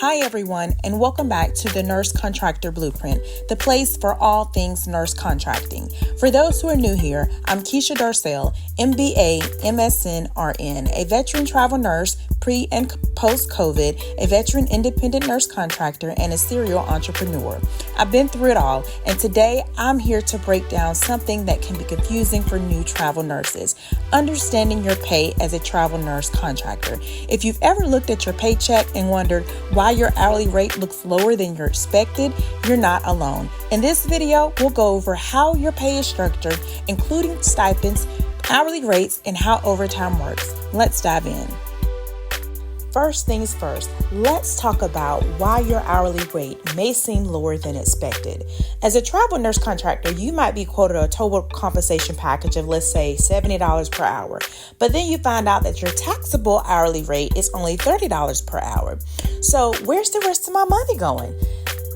Hi everyone, and welcome back to the Nurse Contractor Blueprint, the place for all things nurse contracting. For those who are new here, I'm Keisha Darcell, MBA, MSN, RN, a veteran travel nurse, pre and post-COVID, a veteran independent nurse contractor, and a serial entrepreneur. I've been through it all, and today I'm here to break down something that can be confusing for new travel nurses, understanding your pay as a travel nurse contractor. If you've ever looked at your paycheck and wondered why your hourly rate looks lower than you're expected, you're not alone. In this video, we'll go over how your pay is structured, including stipends, hourly rates, and how overtime works. Let's dive in. First things first, let's talk about why your hourly rate may seem lower than expected. As a travel nurse contractor, you might be quoted a total compensation package of, let's say, $70 per hour. But then you find out that your taxable hourly rate is only $30 per hour. So where's the rest of my money going?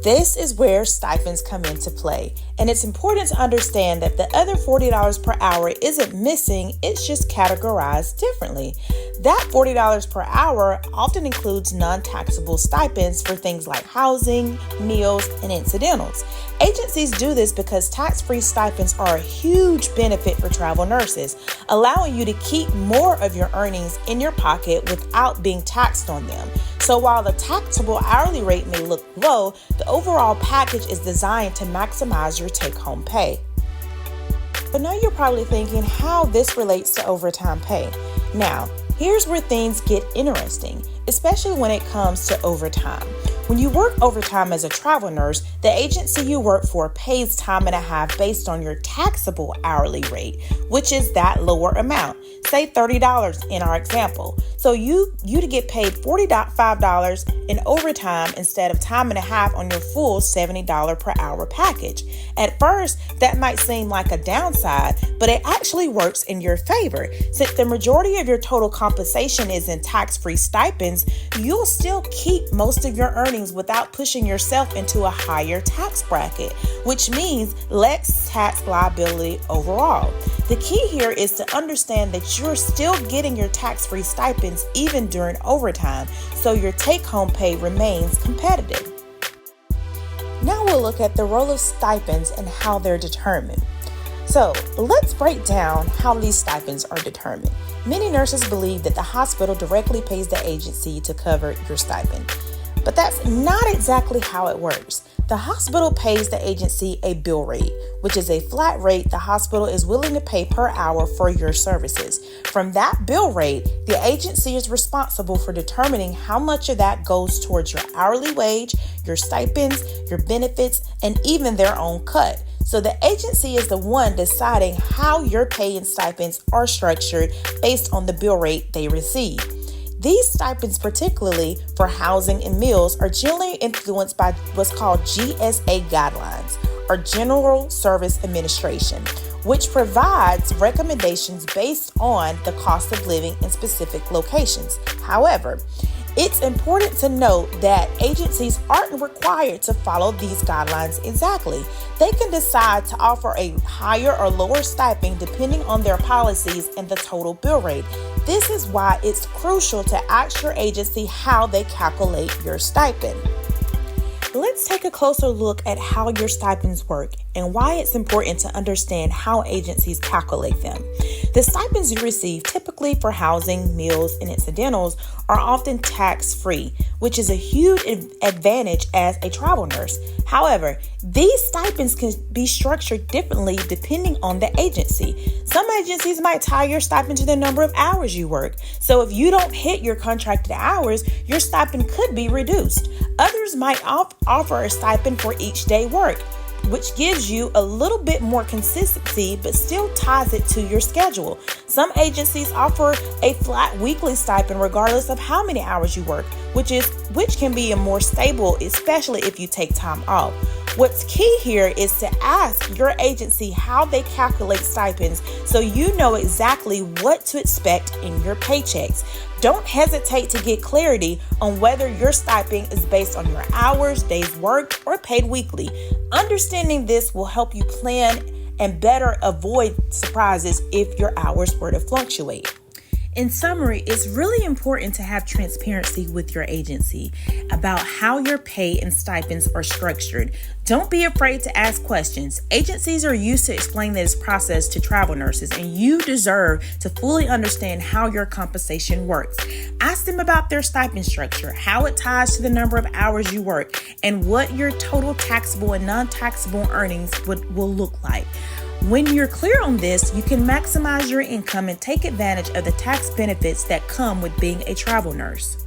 This is where stipends come into play. And it's important to understand that the other $40 per hour isn't missing, it's just categorized differently. That $40 per hour often includes non-taxable stipends for things like housing, meals, and incidentals. Agencies do this because tax-free stipends are a huge benefit for travel nurses, allowing you to keep more of your earnings in your pocket without being taxed on them. So while the taxable hourly rate may look low, the overall package is designed to maximize your take-home pay. But now you're probably thinking how this relates to overtime pay. Now, here's where things get interesting, especially when it comes to overtime. When you work overtime as a travel nurse, the agency you work for pays time and a half based on your taxable hourly rate, which is that lower amount, say $30 in our example. So you to get paid $45 in overtime instead of time and a half on your full $70 per hour package. At first, that might seem like a downside, but it actually works in your favor. Since the majority of your total compensation is in tax-free stipends, you'll still keep most of your earnings without pushing yourself into a higher tax bracket, which means less tax liability overall. The key here is to understand that you're still getting your tax-free stipends even during overtime, so your take-home pay remains competitive. Now we'll look at the role of stipends and how they're determined. So let's break down how these stipends are determined. Many nurses believe that the hospital directly pays the agency to cover your stipend. But that's not exactly how it works. The hospital pays the agency a bill rate, which is a flat rate the hospital is willing to pay per hour for your services. From that bill rate, the agency is responsible for determining how much of that goes towards your hourly wage, your stipends, your benefits, and even their own cut. So the agency is the one deciding how your pay and stipends are structured based on the bill rate they receive. These stipends, particularly for housing and meals, are generally influenced by what's called GSA guidelines, or General Service Administration, which provides recommendations based on the cost of living in specific locations. However, it's important to note that agencies aren't required to follow these guidelines exactly. They can decide to offer a higher or lower stipend depending on their policies and the total bill rate. This is why it's crucial to ask your agency how they calculate your stipend. Let's take a closer look at how your stipends work and why it's important to understand how agencies calculate them. The stipends you receive, typically for housing, meals, and incidentals, are often tax-free, which is a huge advantage as a travel nurse. However, these stipends can be structured differently depending on the agency. Some agencies might tie your stipend to the number of hours you work. So if you don't hit your contracted hours, your stipend could be reduced. Others might offer a stipend for each day worked, which gives you a little bit more consistency but still ties it to your schedule. Some agencies offer a flat weekly stipend regardless of how many hours you work, which can be a more stable, especially if you take time off. What's key here is to ask your agency how they calculate stipends so you know exactly what to expect in your paychecks. Don't hesitate to get clarity on whether your stipend is based on your hours, days worked, or paid weekly. Understanding this will help you plan and better avoid surprises if your hours were to fluctuate. In summary, it's really important to have transparency with your agency about how your pay and stipends are structured. Don't be afraid to ask questions. Agencies are used to explaining this process to travel nurses, and you deserve to fully understand how your compensation works. Ask them about their stipend structure, how it ties to the number of hours you work, and what your total taxable and non-taxable earnings will look like. When you're clear on this, you can maximize your income and take advantage of the tax benefits that come with being a travel nurse.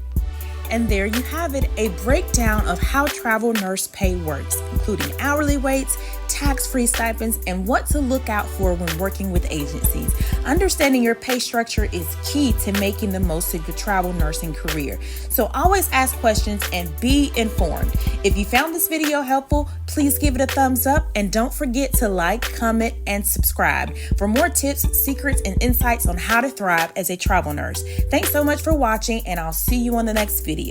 And there you have it, a breakdown of how travel nurse pay works, including hourly rates, tax-free stipends, and what to look out for when working with agencies. Understanding your pay structure is key to making the most of your travel nursing career. So always ask questions and be informed. If you found this video helpful, please give it a thumbs up and don't forget to like, comment, and subscribe for more tips, secrets, and insights on how to thrive as a travel nurse. Thanks so much for watching, and I'll see you on the next video.